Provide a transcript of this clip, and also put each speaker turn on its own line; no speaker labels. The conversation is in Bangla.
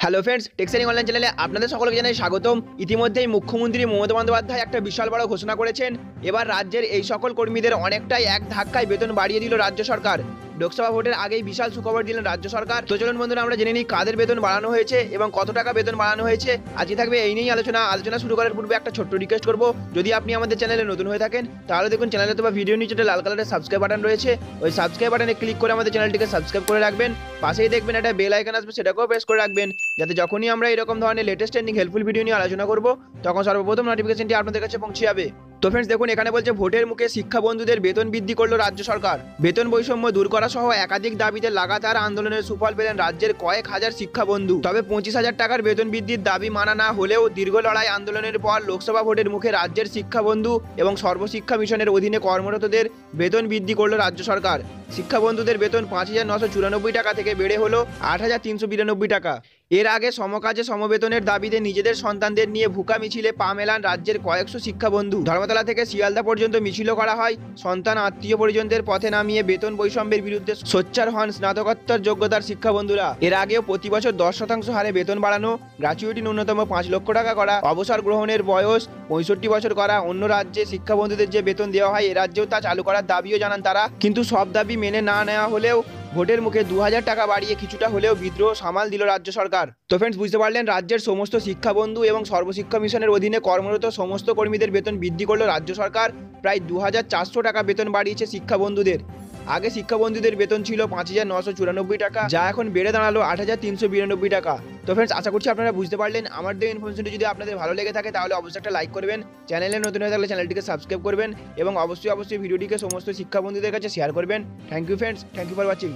হ্যালো ফ্রেন্ডস, টেক্সটাইলিং অনলাইন চ্যানেলে আপনাদের সকলকে জানাই স্বাগতম। ইতিমধ্যেই মুখ্যমন্ত্রী মমতা বন্দ্যোপাধ্যায় একটা বিশাল বড় ঘোষণা করেছেন। এবার রাজ্যের এই সকল কর্মীদের অনেকটাই এক ধাক্কায় বেতন বাড়িয়ে দিল রাজ্য সরকার। লোকসভা ভোটের আগেই বিশাল সুখবর দিলেন রাজ্য সরকার। তো চলুন বন্ধুরা, আমরা জেনে নিই কাদের বেতন বাড়ানো হয়েছে এবং কত টাকা বেতন বাড়ানো হয়েছে। আজকে থাকবে এই নিয়েই আলোচনা শুরু করার পূর্বে একটা ছোট্ট রিকোয়েস্ট করবো, যদি আপনি আমাদের চ্যানেলে নতুন হয়ে থাকেন তাহলে দেখুন চ্যানেলে অথবা ভিডিও নিচে লাল কালারের সাবস্ক্রাইব বাটন রয়েছে, ওই সাবস্ক্রাইব বাটনে ক্লিক করে আমাদের চ্যানেলটিকে সাবস্ক্রাইব করে রাখবেন। পাশেই দেখবেন একটা বেল আইকন আসবে, সেটাকেও প্রেস করে রাখবেন, যাতে যখনই আমরা এরকম ধরনের লেটেস্ট ট্রেন্ডিং হেল্পফুল ভিডিও নিয়ে আলোচনা করব তখন সর্বপ্রথম নোটিফিকেশনটি আপনাদের কাছে পৌঁছে যাবে। তো ফ্রেন্ডস দেখুন, এখানে বলছে ভোটের মুখে শিক্ষা বন্ধুদের বেতন বৃদ্ধি করলো রাজ্য সরকার। বেতন বৈষম্য দূর করা সহ একাধিক দাবিতে লাগাতার আন্দোলনের সুফল পেলেন রাজ্যের কয়েক হাজার শিক্ষা বন্ধু। তবে 25,000 টাকার বেতন বৃদ্ধির দাবি মানা না হলেও দীর্ঘ লড়াই আন্দোলনের পর লোকসভা ভোটের মুখে রাজ্যের শিক্ষা বন্ধু এবং সর্বশিক্ষা মিশনের অধীনে কর্মরতদের বেতন বৃদ্ধি করলো রাজ্য সরকার। শিক্ষা বন্ধুদের বেতন 5,994 টাকা থেকে বেড়ে হলো 8,392 টাকা। এর আগে সমকাজে সমবেতনের দাবিতে নিজেদের সন্তানদের নিয়ে ভুকা মিছিলে পা মেলান রাজ্যের কয়েকশো শিক্ষা বন্ধু। ধর্মতলা থেকে শিয়ালদা পর্যন্ত মিছিলও করা হয়। সন্তান আত্মীয় পরিজনদের পথে নামিয়ে বেতন বৈষম্যের বিরুদ্ধে সোচ্চার হন স্নাতকোত্তর যোগ্যতার শিক্ষা বন্ধুরা। এর আগেও প্রতি বছর 10% হারে বেতন বাড়ানো, গ্র্যাচুইটি ন্যূনতম 5 লক্ষ টাকা করা, অবসর গ্রহণের বয়স 65 বছর করা, অন্য রাজ্যে শিক্ষা বন্ধুদের যে বেতন দেওয়া হয় এ রাজ্যেও তা চালু করার দাবিও জানান তারা। কিন্তু সব দাবি মেনে না নেওয়া হলেও ভোটের মুখে 2,000 টাকা বাড়িয়ে কিছুটা হলেও বিদ্রোহ সামাল দিল রাজ্য সরকার। তো ফ্রেন্ডস, বুঝতে পারলেন, রাজ্যের সমস্ত শিক্ষা বন্ধু এবং সর্বশিক্ষা মিশনের অধীনে কর্মরত সমস্ত কর্মীদের বেতন বৃদ্ধি করলো রাজ্য সরকার। প্রায় 2,400 টাকা বেতন বাড়িয়েছে শিক্ষা বন্ধুদের। আগে শিক্ষা বন্ধুদের বেতন ছিল 5,994 টাকা, যা এখন বেড়ে দাঁড়ালো 8,392 টাকা। তো ফ্রেন্ডস, আশা করছি আপনারা বুঝতে পারলেন। আমার দেওয়া ইনফরমেশনটি যদি আপনাদের ভালো লেগে থাকে তাহলে অবশ্যই একটা লাইক করবেন, চ্যানেলে নতুন হয়ে থাকলে চ্যানেলটিকে সাবস্ক্রাইব করবেন এবং অবশ্যই ভিডিওটিকে সমস্ত শিক্ষা বন্ধুদের কাছে শেয়ার করবেন। Thank you friends, thank you for watching.